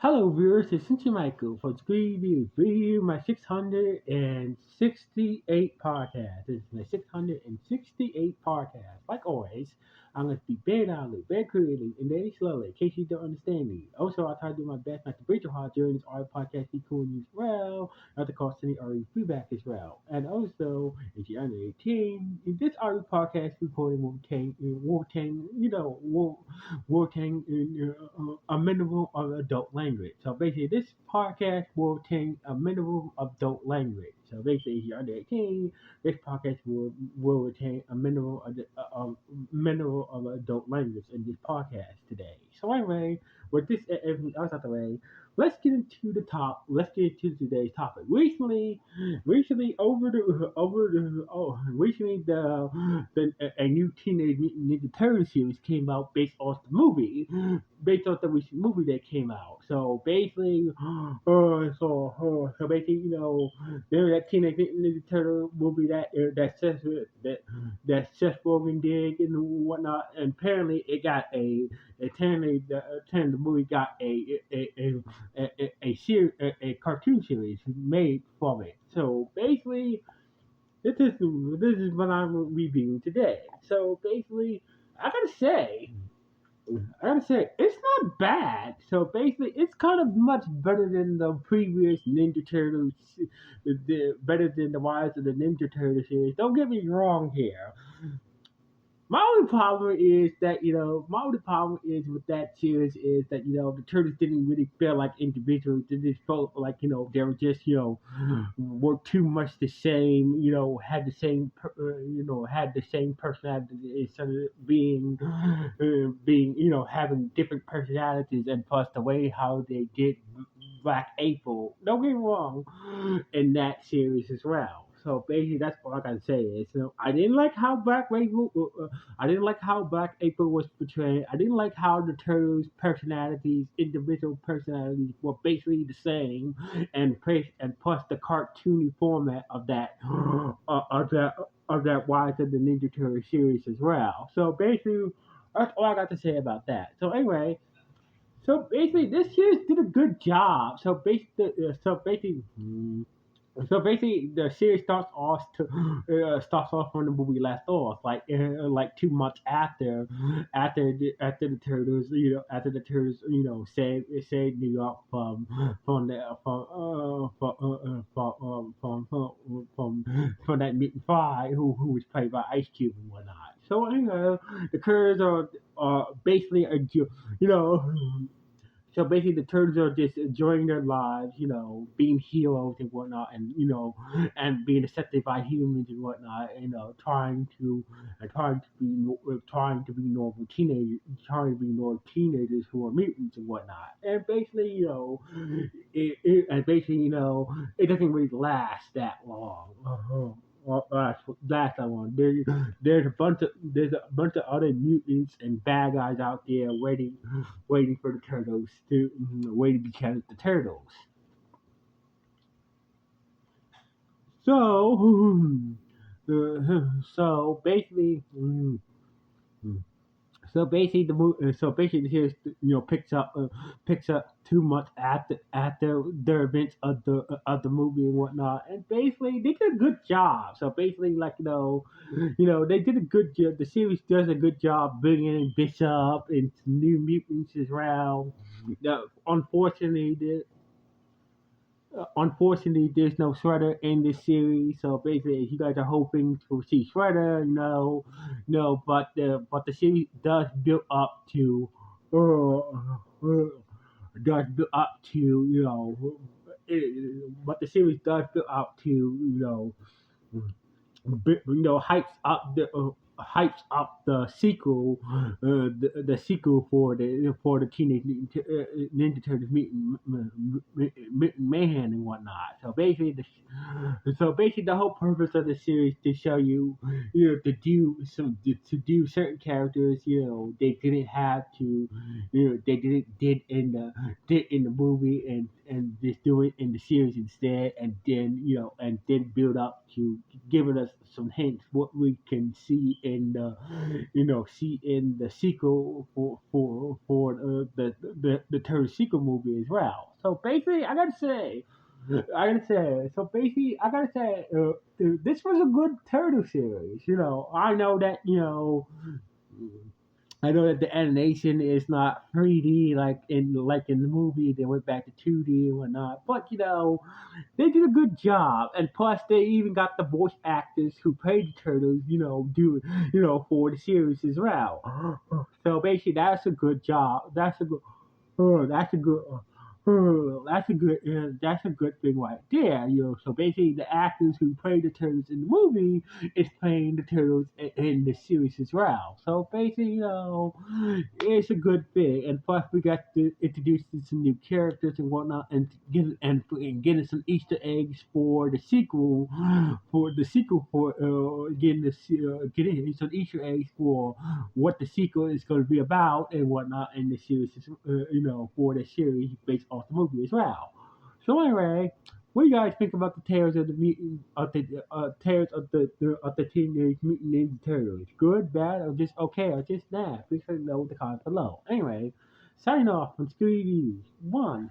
Hello viewers, it's Cincy Michael for Review my 668 podcast. This is my 668 podcast. Like always, I'm going to speak very loudly, very clearly, and very slowly in case you don't understand me. Also, I'll try to do my best not to break your heart during this RE podcast be cool news as well, not to cause any RE feedback as well. And also, if you're under 18, this RE podcast recording will contain a minimum of adult language. So basically, this podcast will contain a minimum of adult language. So basically, if you're under 18, this podcast will retain a minimum of adult language in this podcast today. So anyway, with this and everything else out the way, let's get into the top. Let's get into today's topic. Recently a new Teenage Mutant Ninja Turtle series came out based off the recent movie that came out. So basically, there that Teenage Mutant Ninja Turtle movie that Seth Rogen did and whatnot, and apparently the movie got a cartoon series made from it. So basically, this is what I'm reviewing today. So basically, I gotta say, it's not bad. So basically, it's kind of much better than the previous Ninja Turtles, better than the Rise of the Ninja Turtle series. Don't get me wrong here. My only problem is with that series is that the turtles didn't really feel like individuals. They just felt like they were just were too much the same. Had the same personality instead of being having different personalities, and plus the way how they did Black April. Don't get me wrong, in that series as well. So basically, that's all I gotta say is, I didn't like how I didn't like how Black April was portrayed. I didn't like how the turtles' personalities, individual personalities, were basically the same, and plus the cartoony format of that, of that Rise of the Ninja Turtle series as well. So basically, that's all I got to say about that. So basically, this series did a good job. So basically, the series starts off when the movie left off, like 2 months after the turtles saved New York from that mutant fly who was played by Ice Cube and whatnot. So anyway, the turtles are basically you know basically, the turtles are just enjoying their lives, being heroes and whatnot, and being accepted by humans and whatnot, trying to be normal teenagers who are mutants and whatnot. And basically, it doesn't really last that long. Last that long. There's a bunch of other mutants and bad guys out there waiting for the turtles waiting to catch the turtles. So, so basically, the series picks up 2 months after the events of the movie and whatnot, and basically they did a good job. So basically, they did a good job. The series does a good job bringing in Bishop and some new mutants as well. Unfortunately, there's no Shredder in this series, so basically, if you guys are hoping to see Shredder, no, but the series does build up to but the series does build up to hypes up the sequel, the sequel for the Teenage Ninja Turtles Mutant Mayhem and whatnot. So basically, the whole purpose of the series to show you, to do certain characters, they didn't have to, they did in the movie, and just do it in the series instead, and then build up to giving us some hints what we can see in the see in the sequel for the third sequel movie as well. So basically, so basically, I gotta say, this was a good turtle series. I know that I know that the animation is not 3D like in the movie. They went back to 2D and whatnot, but they did a good job. And plus, they even got the voice actors who played the turtles, for the series as well. So basically, that's a good job. That's a good. That's a good thing right there. So basically, the actors who played the turtles in the movie is playing the turtles in the series as well. So basically, it's a good thing. And plus, we got to introduce some new characters and whatnot, and getting some Easter eggs for getting some Easter eggs for what the sequel is going to be about and whatnot in the series, for the series based off the movie as well. So anyway, what do you guys think about the tales of the mutant of the tales of the Teenage Mutant Ninja Turtles? Good, bad, or just okay, or just nah? Please let me know in the comments below. Anyway, signing off from Scooby Doo. One.